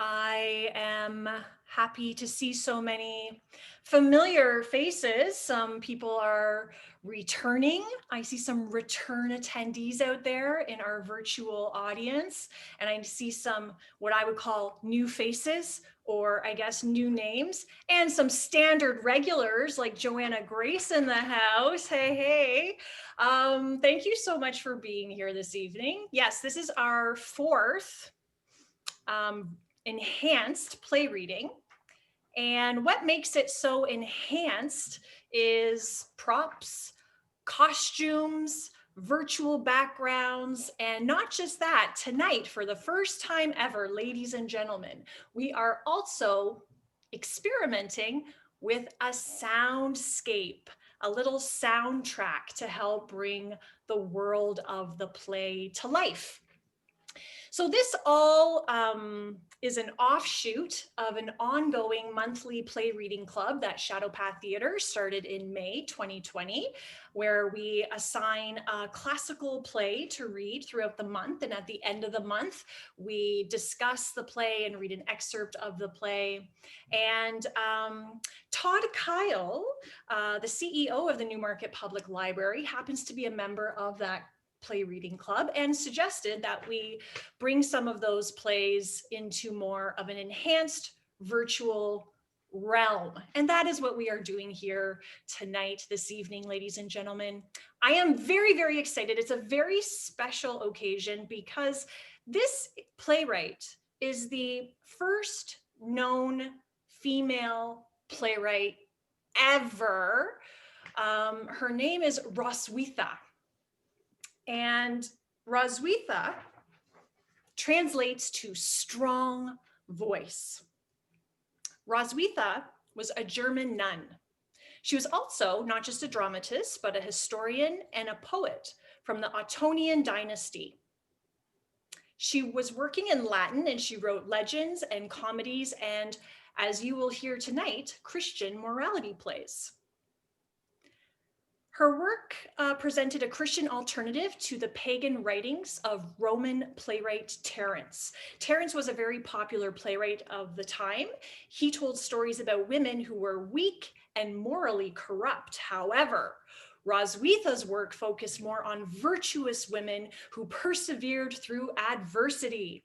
I am happy to see so many familiar faces. Some people are returning. I see some return attendees out there in our virtual audience, and I see some what I would call new faces, or I guess new names, and some standard regulars like Joanna Grace in the house. Hey, hey. Thank you so much for being here this evening. Yes, this is our fourth enhanced play reading. And what makes it so enhanced is props, costumes, virtual backgrounds, and not just that, tonight, for the first time ever, ladies and gentlemen, we are also experimenting with a soundscape, a little soundtrack to help bring the world of the play to life. So this all is an offshoot of an ongoing monthly play reading club that Shadowpath Theatre started in May 2020, where we assign a classical play to read throughout the month. And at the end of the month, we discuss the play and read an excerpt of the play. And Todd Kyle, the CEO of the Newmarket Public Library, happens to be a member of that play reading club and suggested that we bring some of those plays into more of an enhanced virtual realm. And that is what we are doing here tonight, this evening, ladies and gentlemen. I am very, very excited. It's a very special occasion because this playwright is the first known female playwright ever. Her name is Roswitha. And Roswitha translates to strong voice. Roswitha was a German nun. She was also not just a dramatist, but a historian and a poet from the Ottonian dynasty. She was working in Latin and she wrote legends and comedies and, as you will hear tonight, Christian morality plays. Her work presented a Christian alternative to the pagan writings of Roman playwright Terence. Terence was a very popular playwright of the time. He told stories about women who were weak and morally corrupt. However, Roswitha's work focused more on virtuous women who persevered through adversity.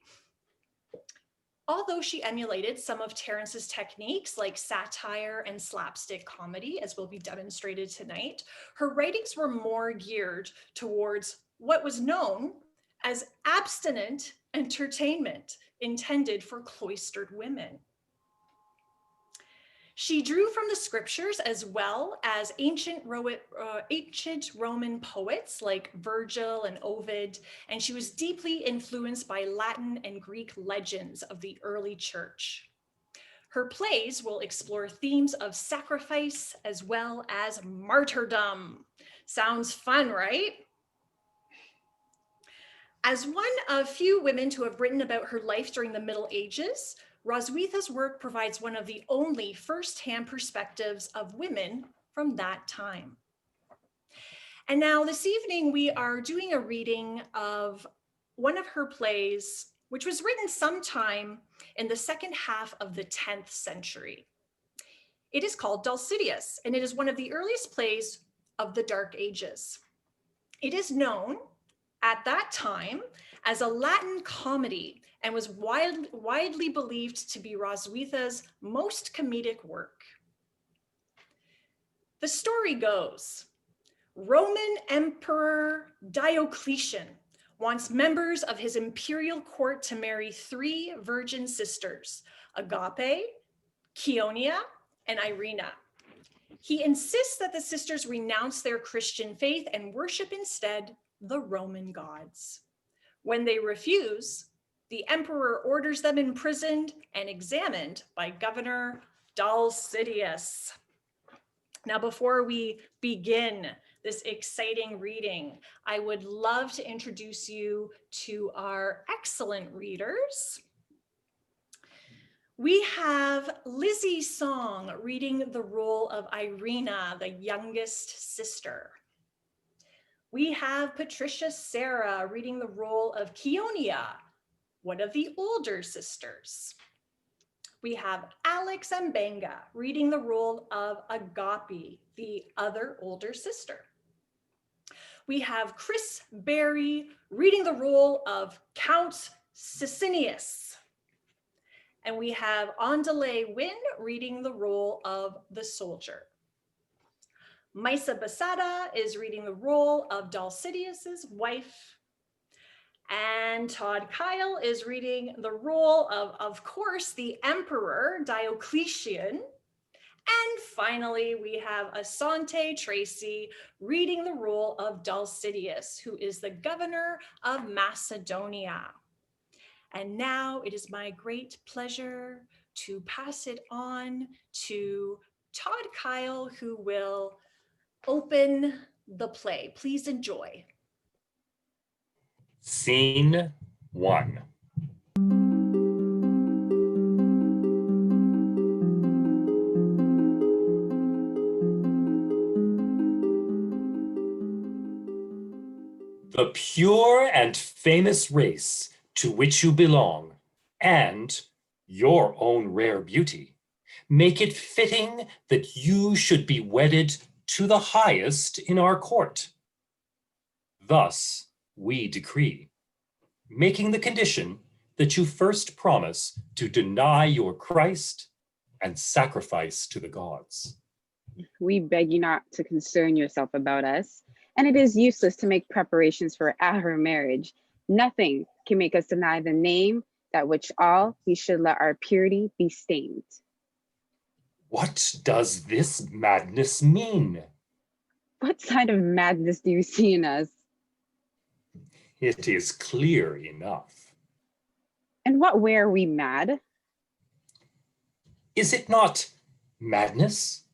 Although she emulated some of Terence's techniques like satire and slapstick comedy, as will be demonstrated tonight, her writings were more geared towards what was known as abstinent entertainment intended for cloistered women. She drew from the scriptures as well as ancient Roman poets like Virgil and Ovid, and she was deeply influenced by Latin and Greek legends of the early church. Her plays will explore themes of sacrifice as well as martyrdom. Sounds fun, right? As one of few women to have written about her life during the Middle Ages, Roswitha's work provides one of the only first-hand perspectives of women from that time. And now this evening, we are doing a reading of one of her plays, which was written sometime in the second half of the 10th century. It is called Dulcidius, and it is one of the earliest plays of the Dark Ages. It is known at that time as a Latin comedy and was widely believed to be Roswitha's most comedic work. The story goes, Roman Emperor Diocletian wants members of his imperial court to marry three virgin sisters, Agape, Keonia, and Irina. He insists that the sisters renounce their Christian faith and worship instead the Roman gods. When they refuse, the emperor orders them imprisoned and examined by Governor Dulcidius. Now, before we begin this exciting reading, I would love to introduce you to our excellent readers. We have Lizzie Song reading the role of Irina, the youngest sister. We have Patricia Sarah reading the role of Keonia, one of the older sisters. We have Alex and Benga reading the role of Agape, the other older sister. We have Chris Berry reading the role of Count Sicinius. And we have Andale Wynn reading the role of the soldier. Maisa Basada is reading the role of Dulcidius's wife. And Todd Kyle is reading the role of course, the Emperor Diocletian. And finally, we have Asante Tracy reading the role of Dulcidius, who is the governor of Macedonia. And now it is my great pleasure to pass it on to Todd Kyle, who will open the play. Please enjoy. Scene 1. The pure and famous race to which you belong, and your own rare beauty, make it fitting that you should be wedded to the highest in our court. Thus we decree, making the condition that you first promise to deny your Christ and sacrifice to the gods. We beg you not to concern yourself about us, and it is useless to make preparations for our marriage. Nothing can make us deny the name that which all we should let our purity be stained. What does this madness mean? What side of madness do you see in us? It is clear enough. And what way are we mad? Is it not madness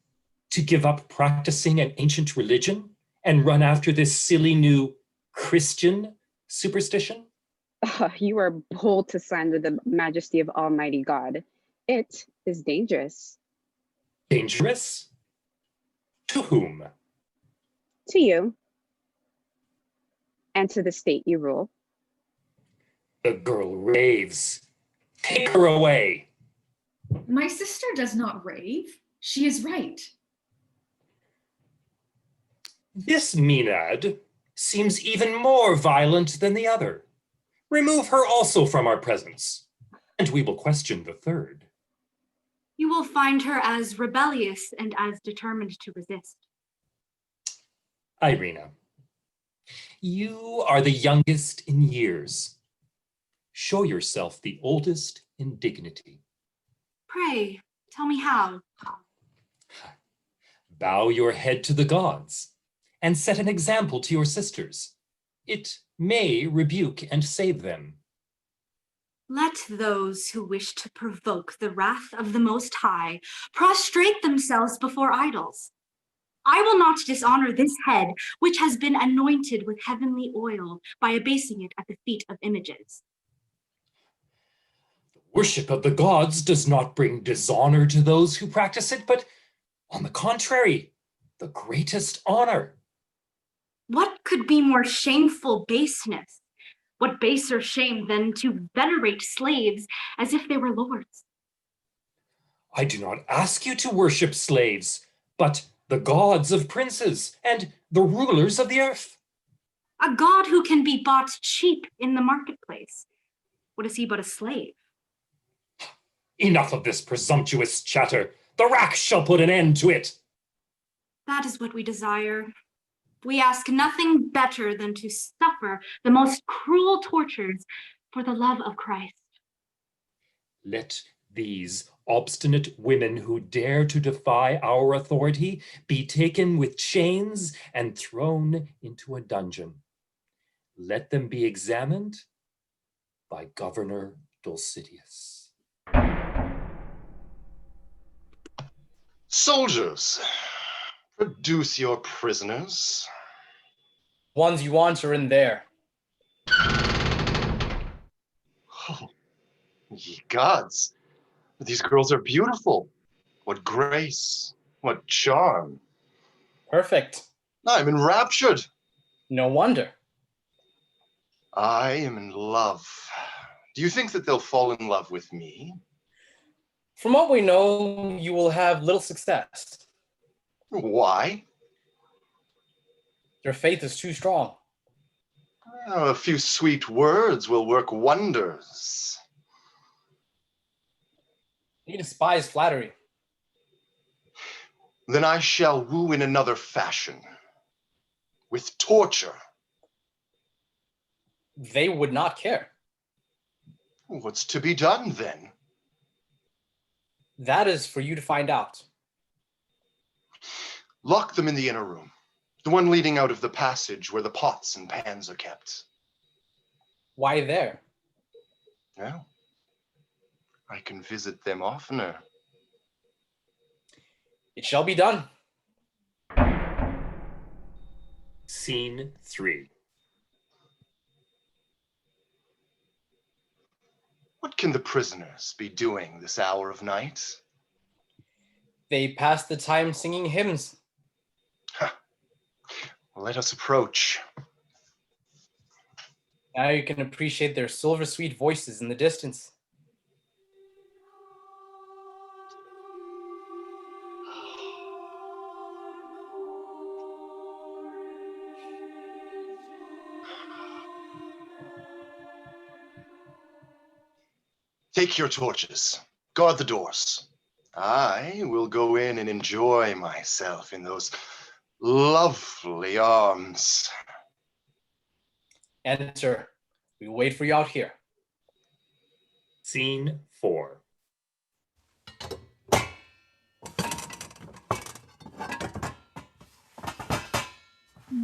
to give up practicing an ancient religion and run after this silly new Christian superstition? You are bold to slander the majesty of Almighty God. It is dangerous. Dangerous? To whom? To you. And to the state you rule. The girl raves. Take her away. My sister does not rave. She is right. This Maenad seems even more violent than the other. Remove her also from our presence, and we will question the third. You will find her as rebellious and as determined to resist. Irina, you are the youngest in years. Show yourself the oldest in dignity. Pray, tell me how. Bow your head to the gods and set an example to your sisters. It may rebuke and save them. Let those who wish to provoke the wrath of the Most High prostrate themselves before idols. I will not dishonor this head, which has been anointed with heavenly oil, by abasing it at the feet of images. The worship of the gods does not bring dishonor to those who practice it, but on the contrary, the greatest honor. What could be more shameful baseness? What baser shame than to venerate slaves as if they were lords? I do not ask you to worship slaves, but the gods of princes and the rulers of the earth. A god who can be bought cheap in the marketplace. What is he but a slave? Enough of this presumptuous chatter. The rack shall put an end to it. That is what we desire. We ask nothing better than to suffer the most cruel tortures for the love of Christ. Let these obstinate women who dare to defy our authority be taken with chains and thrown into a dungeon. Let them be examined by Governor Dulcidius. Soldiers, produce your prisoners. Ones you want are in there. Oh, ye gods, these girls are beautiful. What grace, what charm. Perfect. I'm enraptured. No wonder. I am in love. Do you think that they'll fall in love with me? From what we know, you will have little success. Why? Your faith is too strong. A few sweet words will work wonders. You despise flattery. Then I shall woo in another fashion, with torture. They would not care. What's to be done then? That is for you to find out. Lock them in the inner room, the one leading out of the passage where the pots and pans are kept. Why there? Well, I can visit them oftener. It shall be done. Scene 3. What can the prisoners be doing this hour of night? They pass the time singing hymns. Let us approach. Now you can appreciate their silver sweet voices in the distance. Take your torches. Guard the doors. I will go in and enjoy myself in those lovely arms. Enter. We wait for you out here. Scene 4.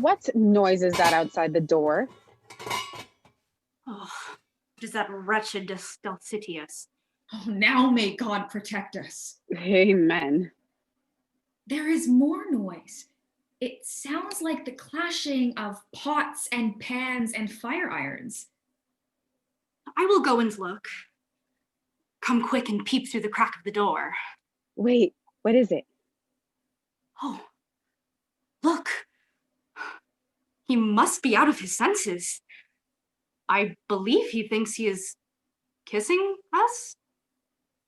What noise is that outside the door? Oh, it is that wretched Dulcitius. Oh, now may God protect us. Amen. There is more noise. It sounds like the clashing of pots and pans and fire irons. I will go and look. Come quick and peep through the crack of the door. Wait, what is it? Oh, look. He must be out of his senses. I believe he thinks he is kissing us.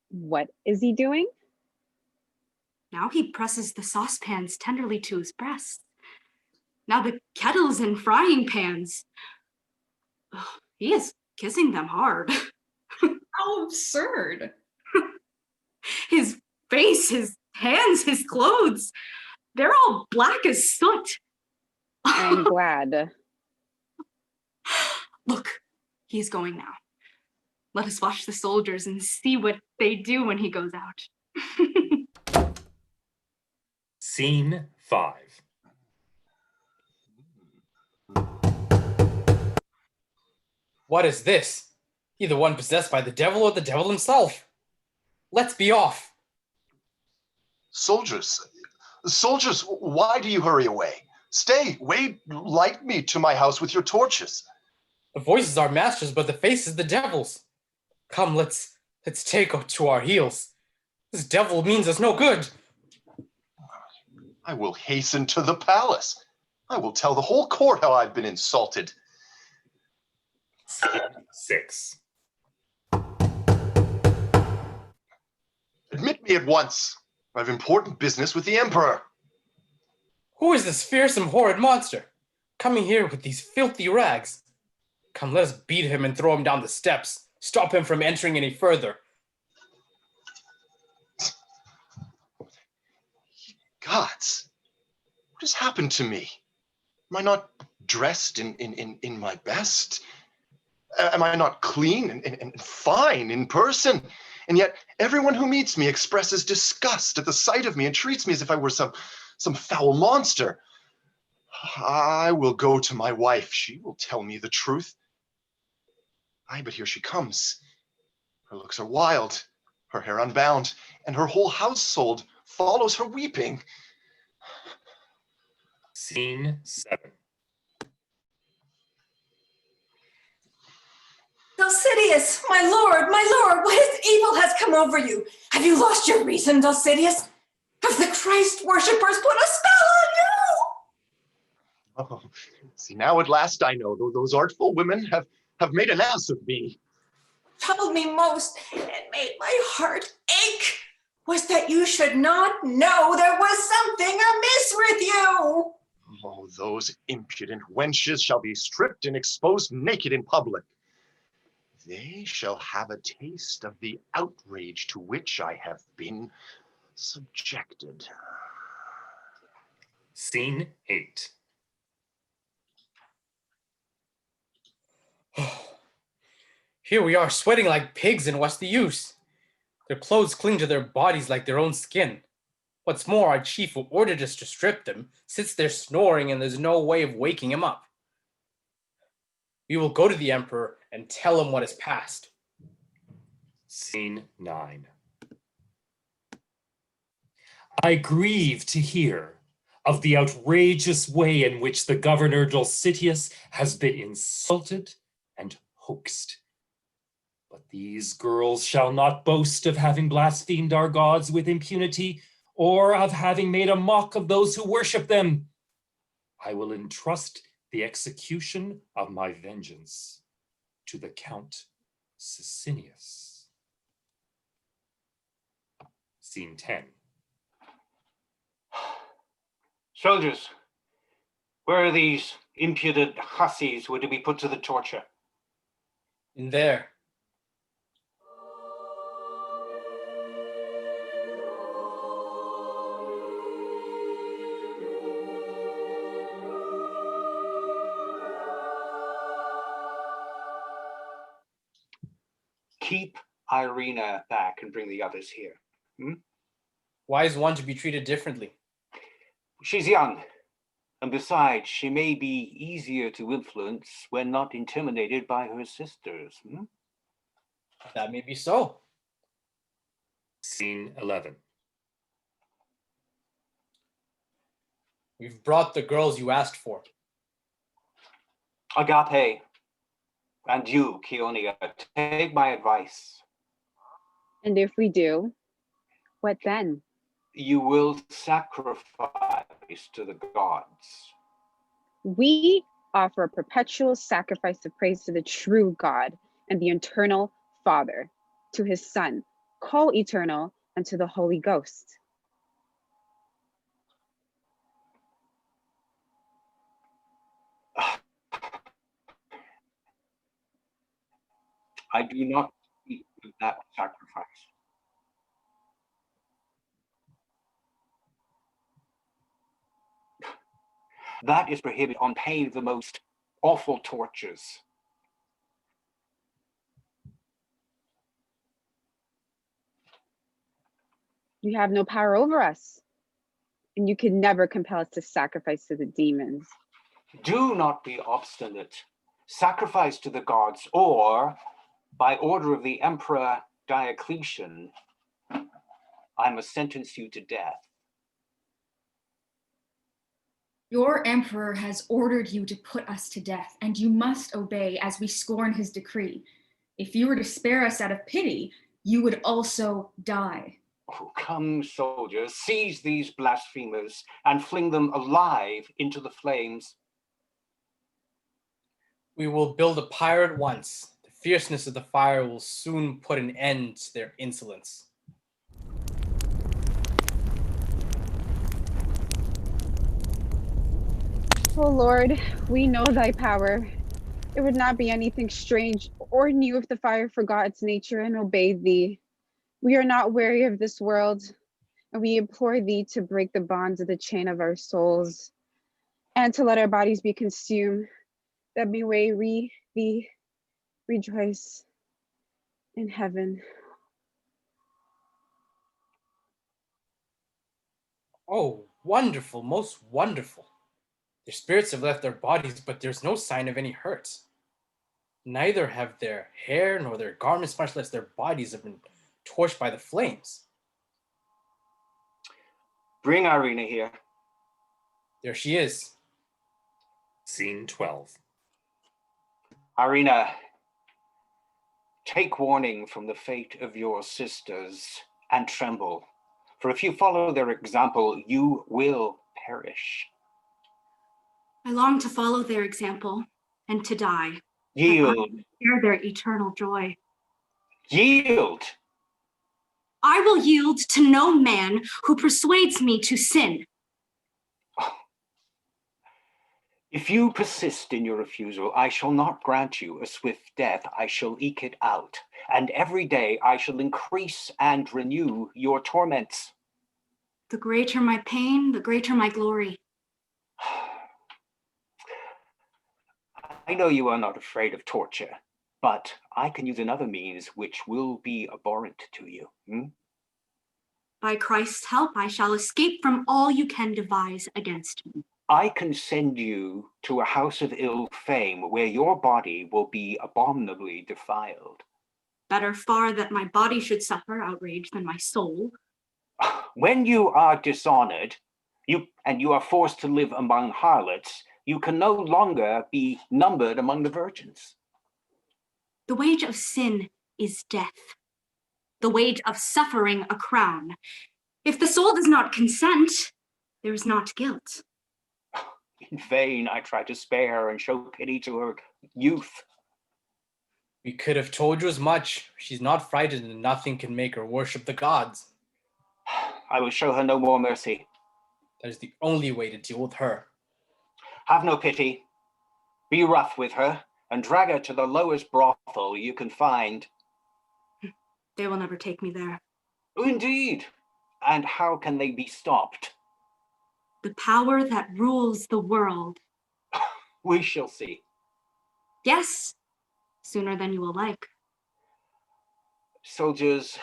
What is he doing? Now he presses the saucepans tenderly to his breast. Now the kettles and frying pans. Oh, he is kissing them hard. How absurd. His face, his hands, his clothes, they're all black as soot. I'm glad. Look, he's going now. Let us watch the soldiers and see what they do when he goes out. Scene 5. What is this? Either one possessed by the devil or the devil himself. Let's be off. Soldiers, why do you hurry away? Stay, wait, light me to my house with your torches. The voices are masters, but the face is the devil's. Come, let's take to our heels. This devil means us no good. I will hasten to the palace. I will tell the whole court how I've been insulted. Scene 6. Admit me at once. I have important business with the emperor. Who is this fearsome, horrid monster? Coming here with these filthy rags. Come, let us beat him and throw him down the steps. Stop him from entering any further. Gods, what has happened to me? Am I not dressed in my best? Am I not clean and fine in person? And yet everyone who meets me expresses disgust at the sight of me and treats me as if I were some foul monster. I will go to my wife. She will tell me the truth. Aye, but here she comes. Her looks are wild, her hair unbound, and her whole household follows her weeping. Scene 7. Dulcidius, my lord, what evil has come over you? Have you lost your reason, Dulcidius? Have the Christ worshippers put a spell on you? Oh, see, now at last I know those artful women have made an ass of me. Troubled me most and made my heart ache. was that you should not know there was something amiss with you. Oh, those impudent wenches shall be stripped and exposed naked in public. They shall have a taste of the outrage to which I have been subjected. Scene 8. Here we are sweating like pigs, and what's the use? Their clothes cling to their bodies like their own skin. What's more, our chief who ordered us to strip them sits there snoring, and there's no way of waking him up. We will go to the emperor and tell him what has passed. Scene 9. I grieve to hear of the outrageous way in which the governor Dulcitius has been insulted and hoaxed. But these girls shall not boast of having blasphemed our gods with impunity, or of having made a mock of those who worship them. I will entrust the execution of my vengeance to the Count Sicinius. Scene 10. Soldiers, where are these impudent hussies who are to be put to the torture? In there. Keep Irina back and bring the others here. Why is one to be treated differently? She's young, and besides, she may be easier to influence when not intimidated by her sisters. That may be so. Scene 11. We've brought the girls you asked for. Agape, and you, Keonia, take my advice. And if we do, what then? You will sacrifice to the gods. We offer a perpetual sacrifice of praise to the true God and the eternal Father, to his Son, co-eternal, and to the Holy Ghost. I do not speak of that sacrifice. That is prohibited on pain of the most awful tortures. You have no power over us, and you can never compel us to sacrifice to the demons. Do not be obstinate. Sacrifice to the gods, or by order of the Emperor Diocletian, I must sentence you to death. Your emperor has ordered you to put us to death, and you must obey as we scorn his decree. If you were to spare us out of pity, you would also die. Oh, come, soldiers, seize these blasphemers and fling them alive into the flames. We will build a pyre at once. The fierceness of the fire will soon put an end to their insolence. O Lord, we know thy power. It would not be anything strange or new if the fire forgot its nature and obeyed thee. We are not weary of this world, and we implore thee to break the bonds of the chain of our souls, and to let our bodies be consumed, that we may rejoice in heaven. Oh, wonderful, most wonderful. Their spirits have left their bodies, but there's no sign of any hurt. Neither have their hair nor their garments, much less their bodies, have been torched by the flames. Bring Irina here. There she is. Scene 12. Irina, take warning from the fate of your sisters and tremble, for if you follow their example, you will perish. I long to follow their example and to die. Yield. Share their eternal joy. Yield. I will yield to no man who persuades me to sin. If you persist in your refusal, I shall not grant you a swift death. I shall eke it out, and every day I shall increase and renew your torments. The greater my pain, the greater my glory. I know you are not afraid of torture, but I can use another means which will be abhorrent to you. By Christ's help, I shall escape from all you can devise against me. I can send you to a house of ill fame where your body will be abominably defiled. Better far that my body should suffer outrage than my soul. When you are dishonored, you are forced to live among harlots, you can no longer be numbered among the virgins. The wage of sin is death. The wage of suffering a crown. If the soul does not consent, there is not guilt. In vain I try to spare her and show pity to her youth. We could have told you as much. She's not frightened and nothing can make her worship the gods. I will show her no more mercy. That is the only way to deal with her. Have no pity. Be rough with her and drag her to the lowest brothel you can find. They will never take me there. Indeed. And how can they be stopped? The power that rules the world. We shall see. Yes, sooner than you will like. Soldiers,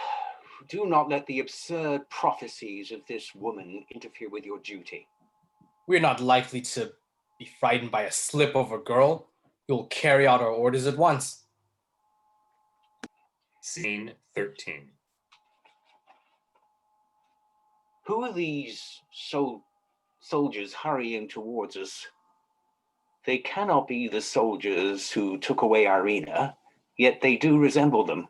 do not let the absurd prophecies of this woman interfere with your duty. We're not likely to be frightened by a slip of a girl. You'll carry out our orders at once. Scene 13. Who are these soldiers hurrying towards us? They cannot be the soldiers who took away Irina, yet they do resemble them.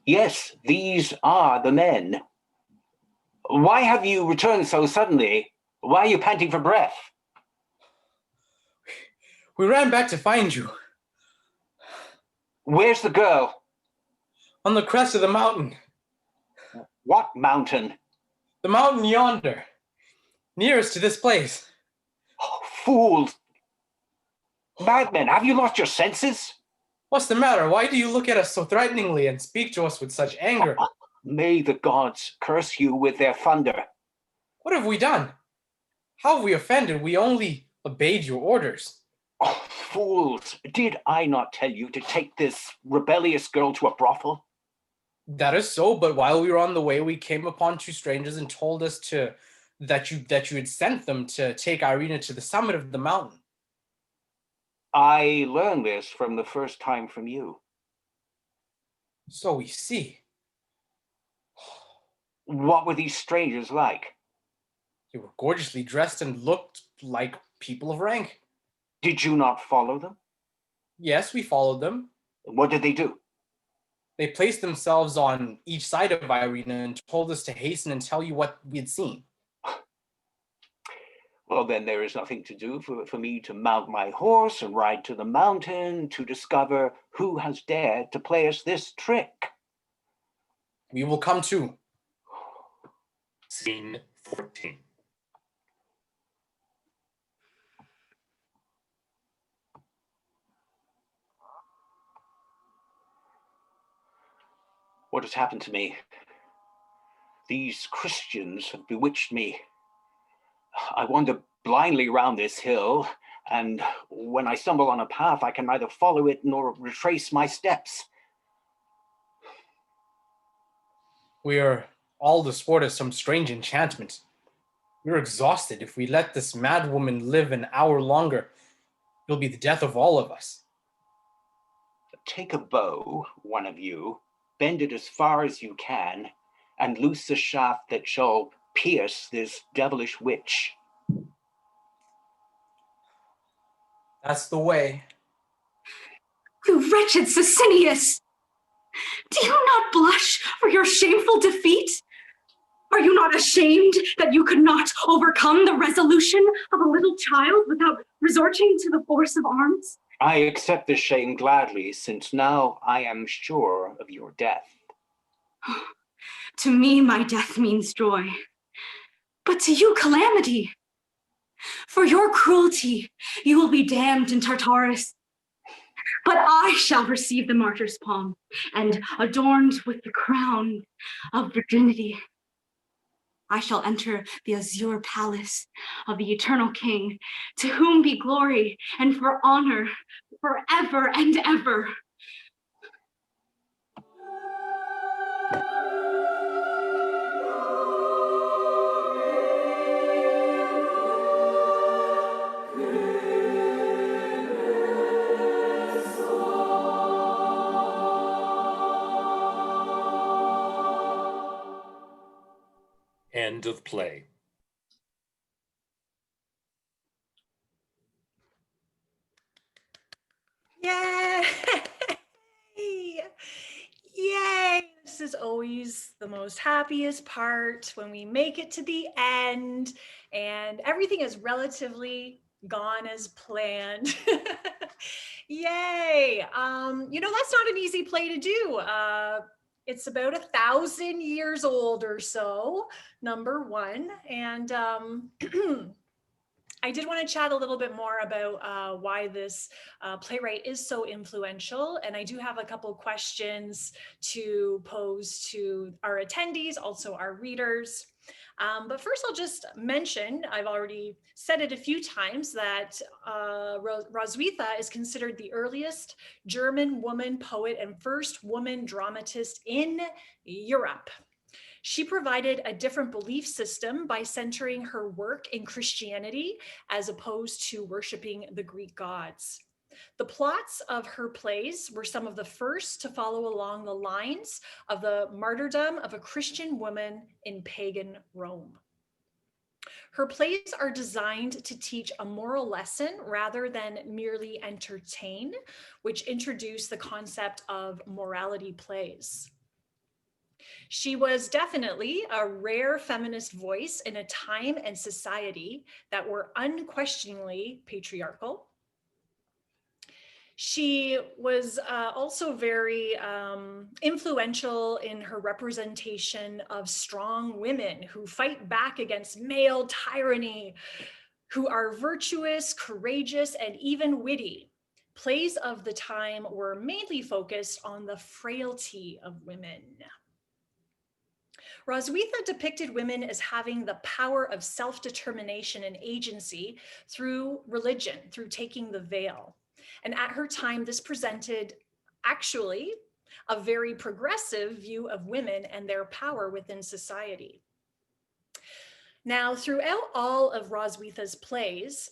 Yes, these are the men. Why have you returned so suddenly? Why are you panting for breath? We ran back to find you. Where's the girl? On the crest of the mountain. What mountain? The mountain yonder. Nearest to this place. Oh, fools! Madmen, have you lost your senses? What's the matter? Why do you look at us so threateningly and speak to us with such anger? May the gods curse you with their thunder. What have we done? How have we offended? We only obeyed your orders. Oh, fools! Did I not tell you to take this rebellious girl to a brothel? That is so, but while we were on the way, we came upon two strangers and told us that you had sent them to take Irina to the summit of the mountain. I learned this from the first time from you. So we see. What were these strangers like? They were gorgeously dressed and looked like people of rank. Did you not follow them? Yes, we followed them. What did they do? They placed themselves on each side of Irina and told us to hasten and tell you what we had seen. Well, then there is nothing to do for me to mount my horse and ride to the mountain to discover who has dared to play us this trick. We will come too. Scene 14. What has happened to me? These Christians have bewitched me. I wander blindly round this hill, and when I stumble on a path, I can neither follow it nor retrace my steps. We are all the sport of some strange enchantment. We're exhausted. If we let this mad woman live an hour longer, it'll be the death of all of us. Take a bow, one of you, bend it as far as you can, and loose the shaft that shall pierce this devilish witch. That's the way. You wretched Sicinius! Do you not blush for your shameful defeat? Are you not ashamed that you could not overcome the resolution of a little child without resorting to the force of arms? I accept this shame gladly, since now I am sure of your death. To me, my death means joy, but to you, calamity. For your cruelty, you will be damned in Tartarus. But I shall receive the martyr's palm and adorned with the crown of virginity. I shall enter the azure palace of the eternal king, to whom be glory and for honor forever and ever. End of play. Yay! Yay! This is always the most happiest part when we make it to the end and everything is relatively gone as planned. Yay! That's not an easy play to do. It's about 1,000 years old or so, number one. And I did want to chat a little bit more about why this playwright is so influential. And I do have a couple questions to pose to our attendees, also our readers. But first I'll just mention, I've already said it a few times, that Roswitha is considered the earliest German woman poet and first woman dramatist in Europe. She provided a different belief system by centering her work in Christianity as opposed to worshiping the Greek gods. The plots of her plays were some of the first to follow along the lines of the martyrdom of a Christian woman in pagan Rome. Her plays are designed to teach a moral lesson rather than merely entertain, which introduced the concept of morality plays. She was definitely a rare feminist voice in a time and society that were unquestioningly patriarchal. She was also very influential in her representation of strong women who fight back against male tyranny, who are virtuous, courageous, and even witty. Plays of the time were mainly focused on the frailty of women. Roswitha depicted women as having the power of self-determination and agency through religion, through taking the veil. And at her time, this presented actually a very progressive view of women and their power within society. Now, throughout all of Roswitha's plays,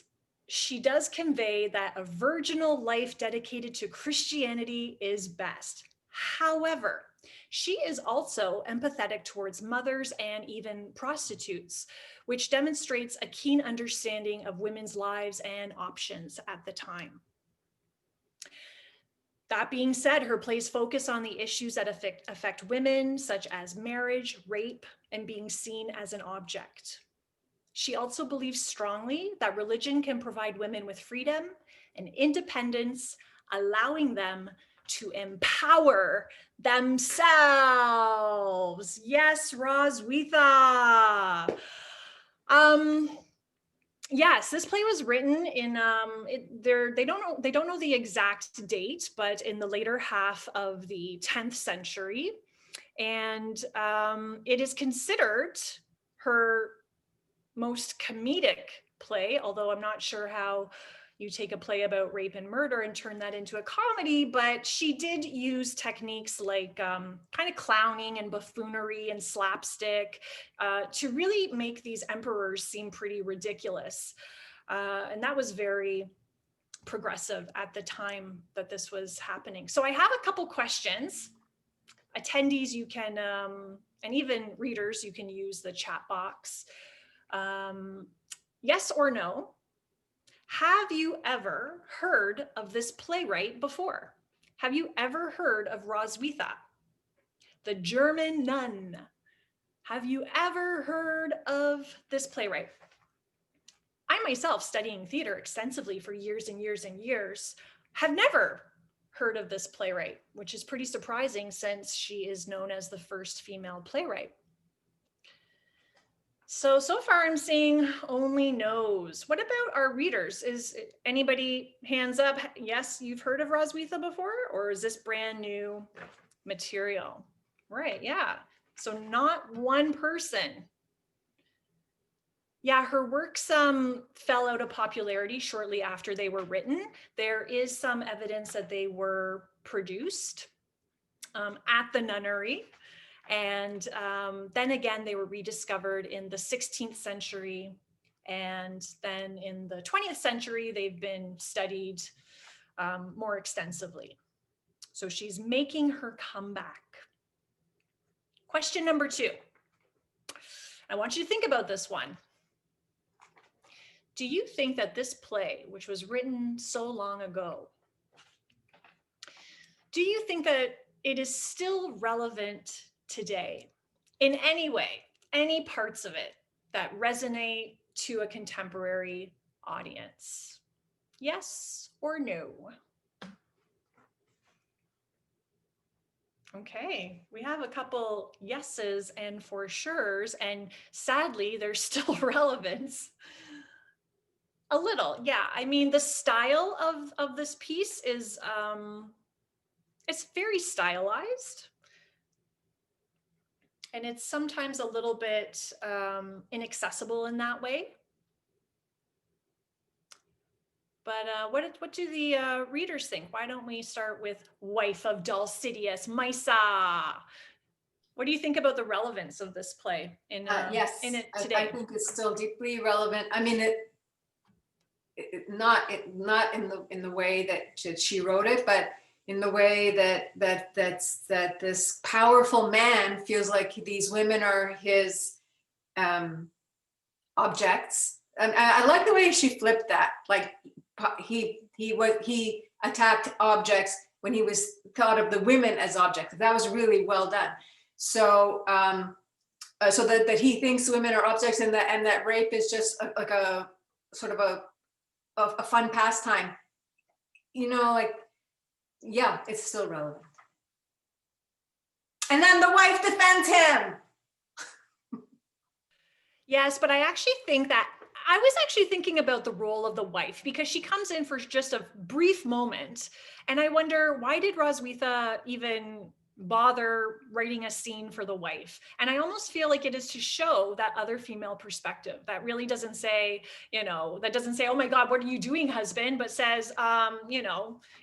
she does convey that a virginal life dedicated to Christianity is best. However, she is also empathetic towards mothers and even prostitutes, which demonstrates a keen understanding of women's lives and options at the time. That being said, her plays focus on the issues that affect women, such as marriage, rape, and being seen as an object. She also believes strongly that religion can provide women with freedom and independence, allowing them to empower themselves. Yes, Roswitha. Yes, this play was written in they don't know the exact date, but in the later half of the 10th century, and it is considered her most comedic play, although I'm not sure how you take a play about rape and murder and turn that into a comedy, but she did use techniques like kind of clowning and buffoonery and slapstick to really make these emperors seem pretty ridiculous. And that was very progressive at the time that this was happening. So I have a couple questions. Attendees, you can, and even readers, you can use the chat box. Yes or no? Have you ever heard of this playwright before? Have you ever heard of Roswitha, the German nun? Have you ever heard of this playwright? I myself, studying theater extensively for years and years and years, have never heard of this playwright, which is pretty surprising since she is known as the first female playwright. So far I'm seeing only no's. What about our readers? Is anybody hands up? Yes, you've heard of Roswitha before, or is this brand new material? Right, yeah. So not one person. Yeah, her works fell out of popularity shortly after they were written. There is some evidence that they were produced at the nunnery. And then again, they were rediscovered in the 16th century. And then in the 20th century, they've been studied more extensively. So she's making her comeback. Question number 2. I want you to think about this one. Do you think that this play, which was written so long ago, do you think that it is still relevant today in any way, any parts of it that resonate to a contemporary audience? Yes or no? Okay, we have a couple yeses and for sures, and sadly, there's still relevance. A little, yeah. I mean, the style of this piece is, it's very stylized. And it's sometimes a little bit inaccessible in that way. But what do the readers think? Why don't we start with wife of Dulcidius, Mysa? What do you think about the relevance of this play in it today? I think it's still deeply relevant. I mean, not in the way that she wrote it, but in the way that this powerful man feels like these women are his objects. And I like the way she flipped that. Like he attacked objects when he was thought of the women as objects. That was really well done. So so that he thinks women are objects, and that rape is just like a sort of a fun pastime. You know, like, yeah, it's still relevant. And then the wife defends him. Yes, but I actually think that I was actually thinking about the role of the wife, because she comes in for just a brief moment. And I wonder, why did Roswitha even bother writing a scene for the wife? And I almost feel like it is to show that other female perspective that really doesn't say, that doesn't say, oh my God, what are you doing, husband? But says,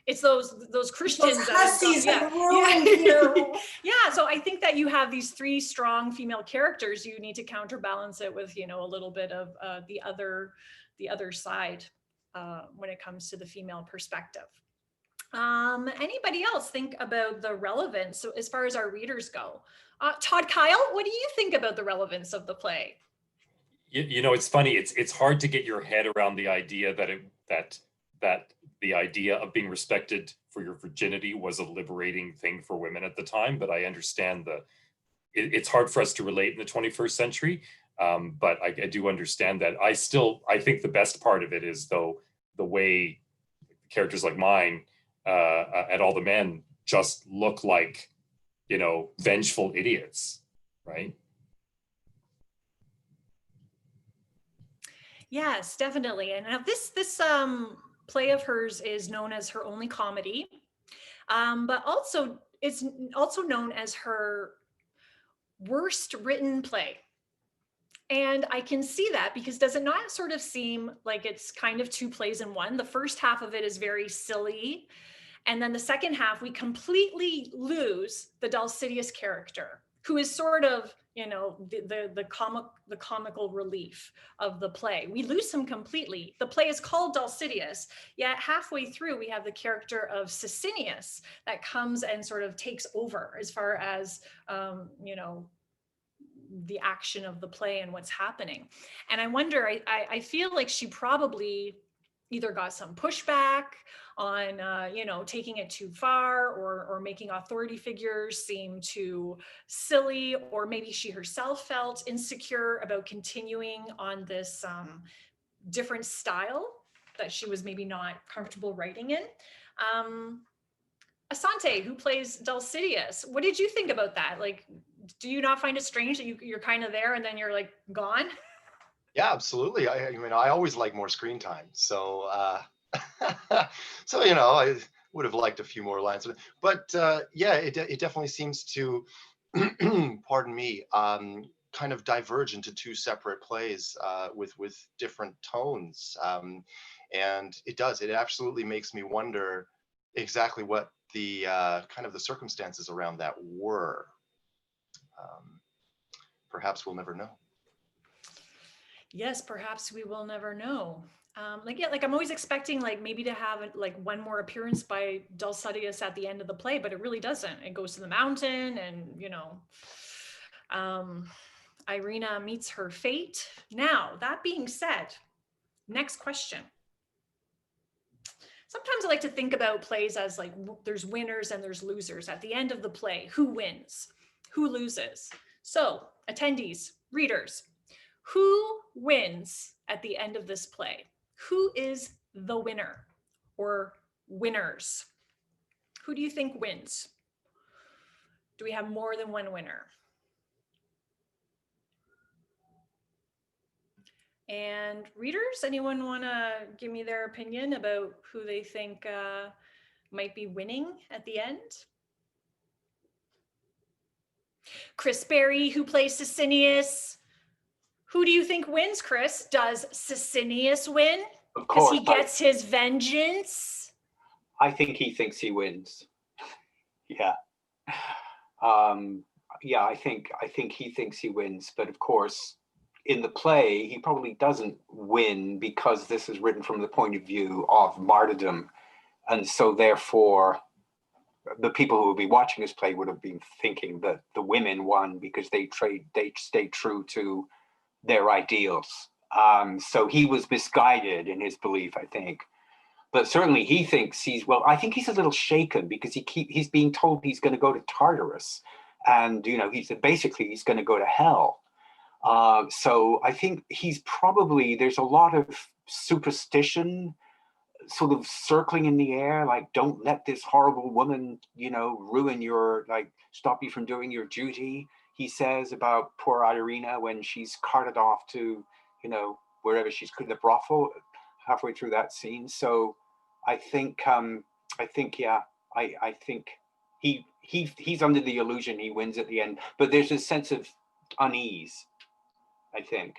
it's those Christians. Those hussies that ruined you. Yeah, so I think that you have these 3 strong female characters. You need to counterbalance it with, a little bit of the other side when it comes to the female perspective. Anybody else think about the relevance so as far as our readers go? Todd, Kyle, what do you think about the relevance of the play? It's funny. It's hard to get your head around the idea that the idea of being respected for your virginity was a liberating thing for women at the time. But I understand it's hard for us to relate in the 21st century. But I do understand that. I think the best part of it is, though, the way characters like mine and all the men just look like, vengeful idiots, right? Yes, definitely. And now this play of hers is known as her only comedy, but also it's also known as her worst written play. And I can see that, because does it not sort of seem like it's kind of 2 plays in one? The first half of it is very silly. And then the second half, we completely lose the Dulcidius character, who is sort of, the comical relief of the play. We lose him completely. The play is called Dulcidius, yet halfway through, we have the character of Sicinius that comes and sort of takes over as far as, the action of the play and what's happening. And I wonder, I feel like she probably either got some pushback on, taking it too far, or making authority figures seem too silly, or maybe she herself felt insecure about continuing on this different style that she was maybe not comfortable writing in. Asante, who plays Dulcidius, what did you think about that? Like, do you not find it strange that you're kind of there and then you're like gone? Yeah, absolutely. I mean, I always like more screen time. So, so I would have liked a few more lines, but yeah, it definitely seems to, pardon me, kind of diverge into two separate plays with different tones, and it absolutely makes me wonder exactly what the kind of the circumstances around that were. Um, Perhaps we'll never know. Yes, perhaps we will never know. Like I'm always expecting like maybe to have like one more appearance by Dulcidius at the end of the play, but it really doesn't. It goes to the mountain, and Irina meets her fate. Now, that being said, next question. Sometimes I like to think about plays as like there's winners and there's losers. At the end of the play, who wins? Who loses? So, attendees, readers, who wins at the end of this play? Who is the winner or winners? Who do you think wins? Do we have more than one winner? And readers, anyone want to give me their opinion about who they think might be winning at the end? Chris Berry, who plays Sicinius. Who do you think wins, Chris? Does Sicinius win? Of course. Because he gets his vengeance? I think he thinks he wins. Yeah. Yeah, I think he thinks he wins, but of course, in the play, he probably doesn't win because this is written from the point of view of martyrdom. And so therefore, the people who will be watching this play would have been thinking that the women won because they stayed true to their ideals. So he was misguided in his belief, I think. But certainly he thinks I think he's a little shaken because he's being told he's going to go to Tartarus. And, he's going to go to hell. So I think there's a lot of superstition sort of circling in the air, like, don't let this horrible woman, ruin stop you from doing your duty. He says about poor Irina when she's carted off to, wherever she's in the brothel halfway through that scene. So I think he's under the illusion he wins at the end, but there's a sense of unease, I think.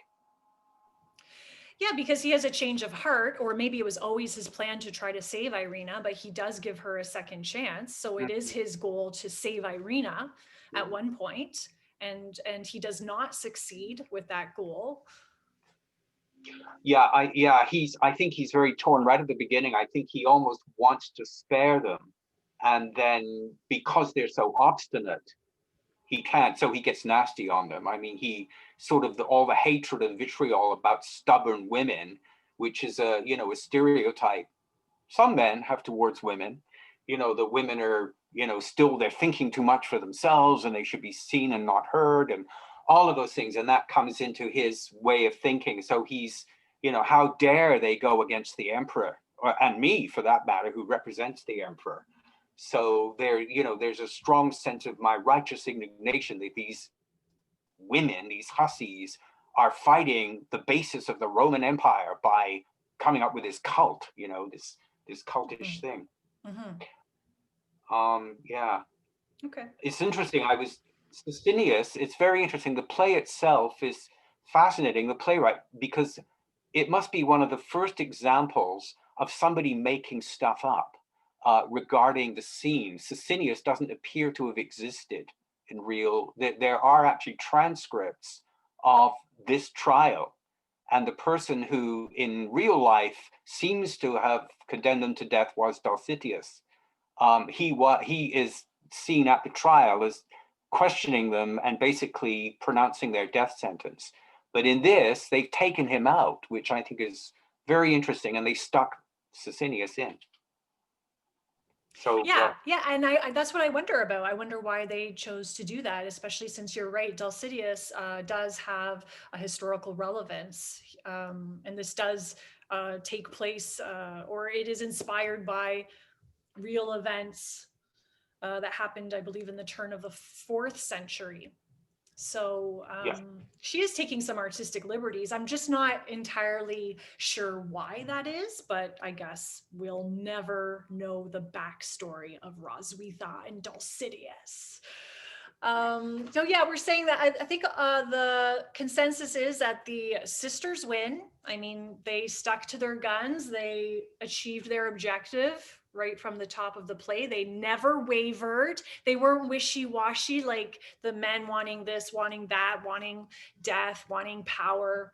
Yeah, because he has a change of heart, or maybe it was always his plan to try to save Irina, but he does give her a second chance. So it is his goal to save Irina at one point, and he does not succeed with that goal. Yeah, I think he's very torn right at the beginning. I think he almost wants to spare them, and then because they're so obstinate, he can't. So he gets nasty on them. I mean, he sort of all the hatred and vitriol about stubborn women, which is a stereotype some men have towards women. The women are still they're thinking too much for themselves, and they should be seen and not heard, and all of those things. And that comes into his way of thinking. So he's how dare they go against the emperor, and me for that matter, who represents the emperor. So there's a strong sense of my righteous indignation that these women, these hussies, are fighting the basis of the Roman Empire by coming up with this cult, this cultish thing. Yeah. Okay. It's interesting. Sicinius, it's very interesting. The play itself is fascinating, the playwright, because it must be one of the first examples of somebody making stuff up. Regarding the scene, Sicinius doesn't appear to have existed in real. There are actually transcripts of this trial, and the person who in real life seems to have condemned them to death was Dulcitius. He is seen at the trial as questioning them and basically pronouncing their death sentence. But in this, they've taken him out, which I think is very interesting, and they stuck Sicinius in. So yeah, and I that's what I wonder about. I wonder why they chose to do that, especially since you're right, Dulcidius does have a historical relevance, and this does take place, or it is inspired by real events that happened, I believe, in the turn of the 4th century. So Yeah. she is taking some artistic liberties. I'm just not entirely sure why that is, but I guess we'll never know the backstory of Roswitha and Dulcidius. So yeah, we're saying that I think the consensus is that the sisters win. I mean, they stuck to their guns. They achieved their objective right from the top of the play. They never wavered. They weren't wishy-washy like the men wanting this, wanting that, wanting death, wanting power.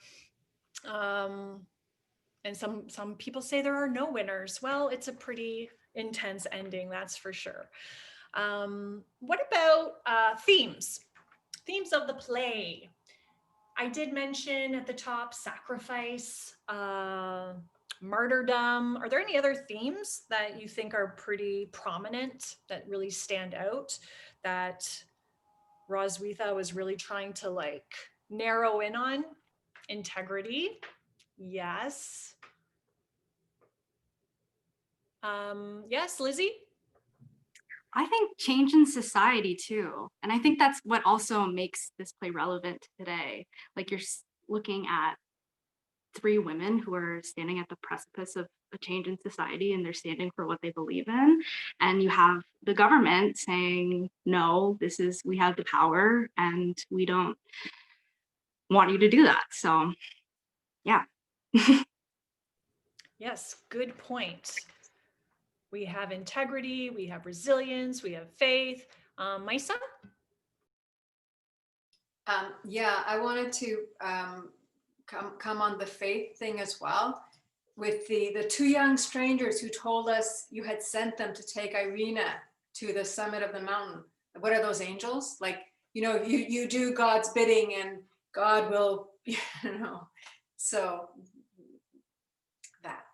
And some people say there are no winners. Well, it's a pretty intense ending, that's for sure. What about themes? Themes of the play. I did mention at the top sacrifice, martyrdom. Are there any other themes that you think are pretty prominent that really stand out that Roswitha was really trying to like narrow in on? Integrity, yes. Yes, Lizzie? I think change in society too. And I think that's what also makes this play relevant today. Like you're looking at three women who are standing at the precipice of a change in society and they're standing for what they believe in. And you have the government saying, no, we have the power and we don't want you to do that. So yeah. Yes, good point. We have integrity, we have resilience, we have faith. Maisa? Yeah, I wanted to come on the faith thing as well, with the two young strangers who told us you had sent them to take Irina to the summit of the mountain. What are those angels? Like, you do God's bidding and God will, so that.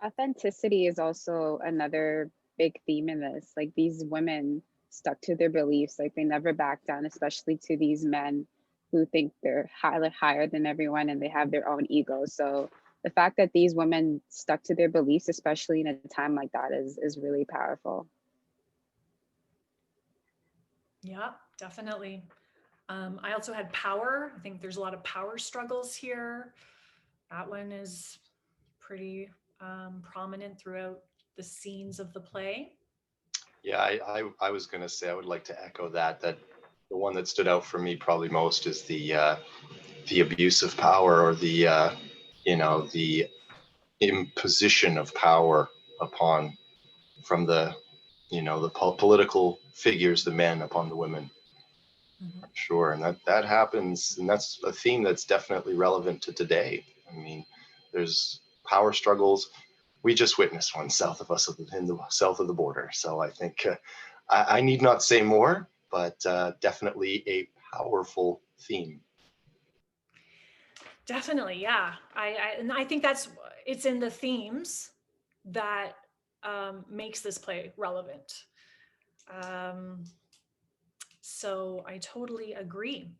Authenticity is also another big theme in this. Like these women stuck to their beliefs, like they never back down, especially to these men who think they're higher than everyone and they have their own ego. So the fact that these women stuck to their beliefs, especially in a time like that, is really powerful. Yeah, definitely. I also had power. I think there's a lot of power struggles here. That one is pretty prominent throughout the scenes of the play. Yeah, I was going to say, I would like to echo that the one that stood out for me probably most is the abuse of power, or the imposition of power upon, from the political figures, the men, upon the women. Mhm. Sure, and that happens, and that's a theme that's definitely relevant to today. I mean, there's power struggles. We just witnessed one south of us, in the south of the border. So I think I need not say more, but definitely a powerful theme. Definitely, yeah. And I think it's in the themes that makes this play relevant. So I totally agree.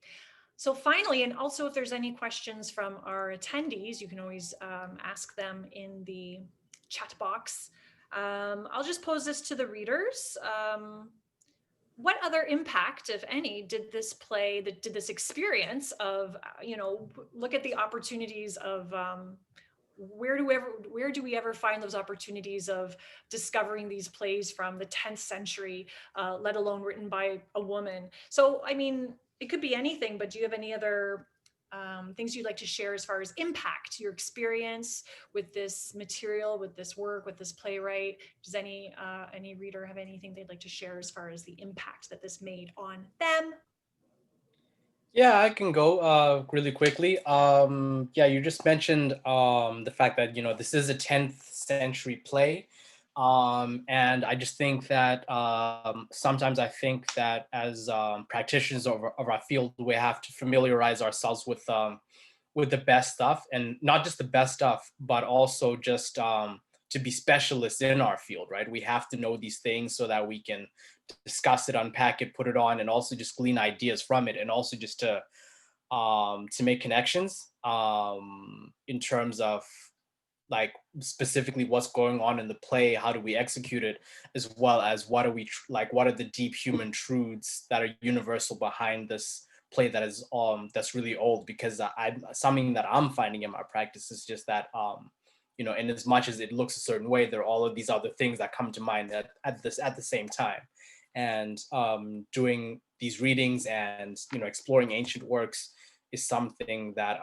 So finally, and also if there's any questions from our attendees, you can always ask them in the chat box. I'll just pose this to the readers. What other impact, if any, did this play, did this experience of, look at the opportunities of where do we ever find those opportunities of discovering these plays from the 10th century, let alone written by a woman? So, I mean, it could be anything, but do you have any other things you'd like to share as far as impact, your experience with this material, with this work, with this playwright? Does any reader have anything they'd like to share as far as the impact that this made on them? Yeah, I can go really quickly. Yeah, you just mentioned the fact that, this is a 10th century play. And I just think that sometimes I think that as practitioners of our field, we have to familiarize ourselves with the best stuff, and not just the best stuff, but also just to be specialists in our field, right? We have to know these things so that we can discuss it, unpack it, put it on, and also just glean ideas from it, and also just to make connections in terms of like specifically what's going on in the play, how do we execute it, as well as what are what are the deep human truths that are universal behind this play that is that's really old. Because something that I'm finding in my practice is just that you know, in as much as it looks a certain way, there are all of these other things that come to mind at the same time. And doing these readings and, you know, exploring ancient works is something that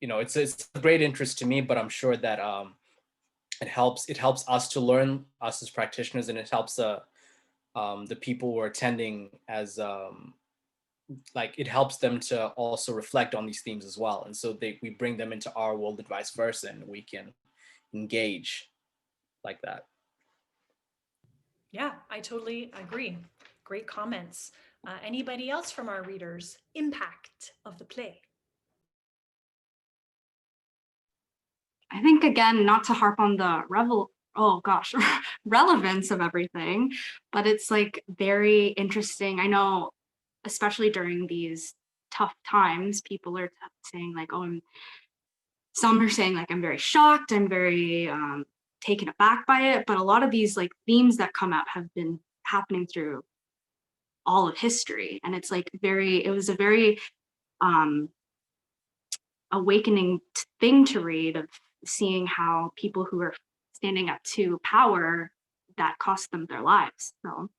you know, it's a great interest to me, but I'm sure that it helps us to learn, us as practitioners, and it helps the people who are attending as like it helps them to also reflect on these themes as well. And so we bring them into our world and vice versa, and we can engage like that. Yeah, I totally agree. Great comments. Anybody else from our readers? Impact of the play. I think, again, not to harp on the relevance of everything, but it's like very interesting. I know, especially during these tough times, people are saying like, oh, some are saying like, I'm very shocked, I'm very taken aback by it. But a lot of these like themes that come out have been happening through all of history. And it's like it was a very awakening thing to read, of seeing how people who are standing up to power, that cost them their lives. So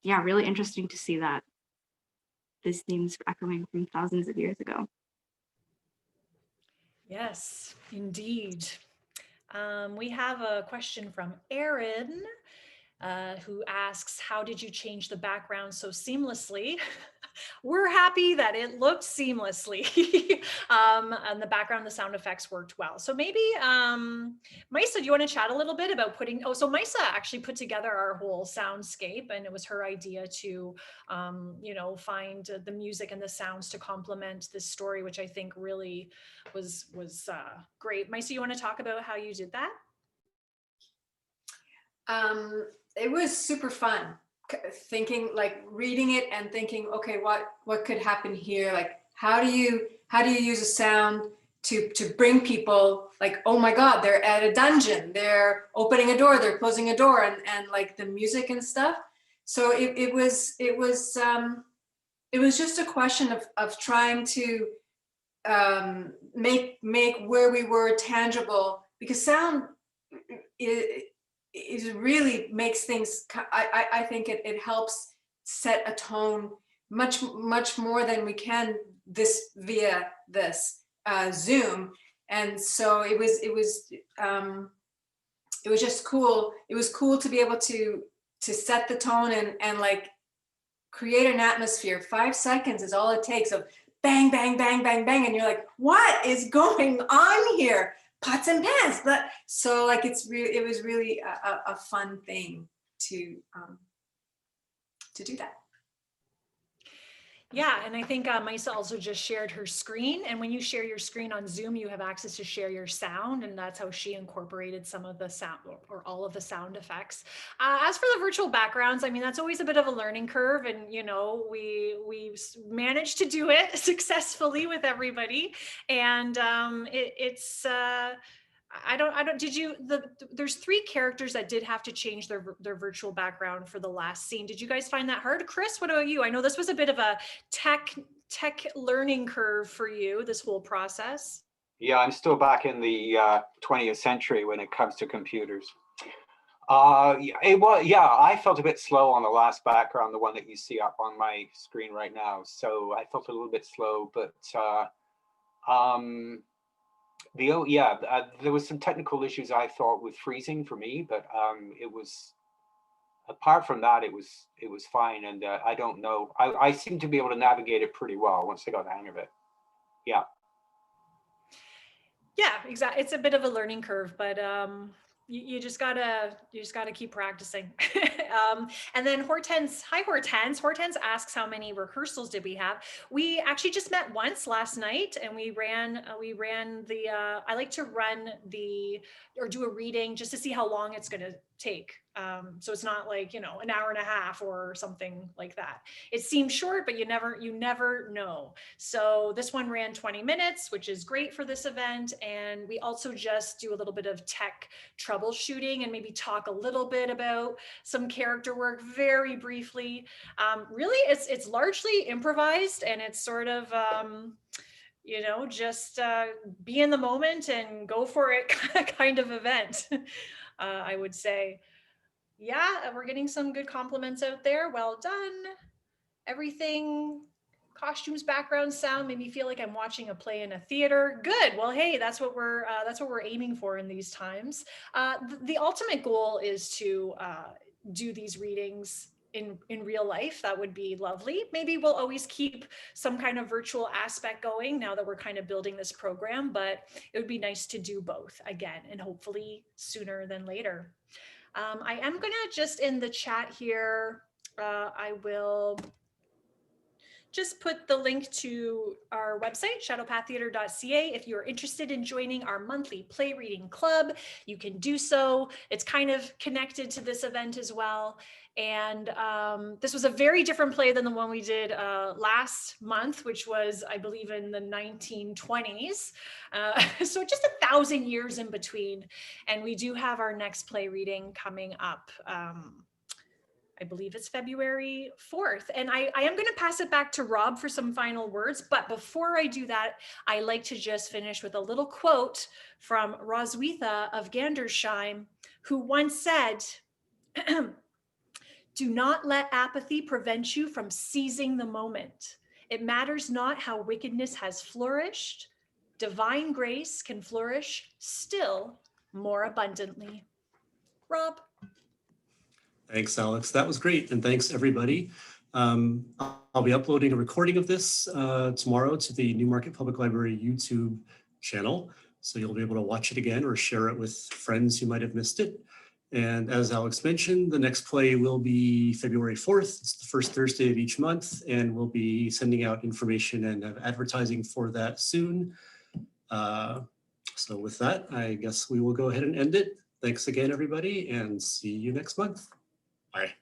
yeah, really interesting to see that these themes echoing from thousands of years ago. Yes, indeed. We have a question from Aaron, who asks, how did you change the background so seamlessly? We're happy that it looked seamlessly. And the background, the sound effects worked well. So maybe, Maisa, do you want to chat a little bit about so Maisa actually put together our whole soundscape, and it was her idea to, you know, find the music and the sounds to complement this story, which I think really was great. Maisa, you want to talk about how you did that? It was super fun thinking, like reading it and thinking, okay, what could happen here? Like, how do you use a sound to bring people, like, oh my God, they're at a dungeon, they're opening a door, they're closing a door, and like the music and stuff. So it was just a question of trying to make where we were tangible, because sound it really makes things, I think it helps set a tone much more than we can via this Zoom. And so it was just cool. It was cool to be able to set the tone and like create an atmosphere. 5 seconds is all it takes of bang, bang, bang, bang, bang. And you're like, what is going on here? Pots and pans. So like, it was really a fun thing to do that. Yeah, and I think Maisa also just shared her screen. And when you share your screen on Zoom, you have access to share your sound. And that's how she incorporated some of the sound, or all of the sound effects. As for the virtual backgrounds, I mean, that's always a bit of a learning curve. And, you know, we managed to do it successfully with everybody. And there's 3 characters that did have to change their virtual background for the last scene. Did you guys find that hard? Chris, what about you? I know this was a bit of a tech learning curve for you, this whole process. Yeah, I'm still back in the 20th century when it comes to computers. I felt a bit slow on the last background, the one that you see up on my screen right now. So I felt a little bit slow, but there was some technical issues, I thought, with freezing for me, but it was, apart from that, it was fine. And I don't know, I seem to be able to navigate it pretty well once I got the hang of it. Yeah. Yeah, exactly. It's a bit of a learning curve, but you just gotta keep practicing. And then Hortense, hi Hortense. Hortense asks, how many rehearsals did we have? We actually just met once last night, and we ran the I like to run do a reading just to see how long it's gonna take. So it's not like, you know, an hour and a half or something like that. It seems short, but you never know. So this one ran 20 minutes, which is great for this event. And we also just do a little bit of tech troubleshooting and maybe talk a little bit about some character work very briefly. Really, it's largely improvised, and it's sort of, you know, just be in the moment and go for it kind of event, I would say. Yeah, we're getting some good compliments out there. Well done. Everything, costumes, background, sound made me feel like I'm watching a play in a theater. Good. Well, hey, that's what we're aiming for in these times. The ultimate goal is to do these readings in real life. That would be lovely. Maybe we'll always keep some kind of virtual aspect going now that we're kind of building this program, but it would be nice to do both again, and hopefully sooner than later. I am gonna just in the chat here, I will just put the link to our website, shadowpaththeater.ca. If you're interested in joining our monthly play reading club, you can do so. It's kind of connected to this event as well. And this was a very different play than the one we did last month, which was, I believe, in the 1920s. So just 1,000 years in between. And we do have our next play reading coming up. I believe it's February 4th. And I am going to pass it back to Rob for some final words. But before I do that, I like to just finish with a little quote from Roswitha of Gandersheim, who once said, "Do not let apathy prevent you from seizing the moment. It matters not how wickedness has flourished. Divine grace can flourish still more abundantly." Rob. Thanks, Alex. That was great. And thanks, everybody. I'll be uploading a recording of this tomorrow to the Newmarket Public Library YouTube channel. So you'll be able to watch it again or share it with friends who might have missed it. And as Alex mentioned, the next play will be February 4th. It's the first Thursday of each month, and we'll be sending out information and advertising for that soon. So with that, I guess we will go ahead and end it. Thanks again, everybody, and see you next month. Bye.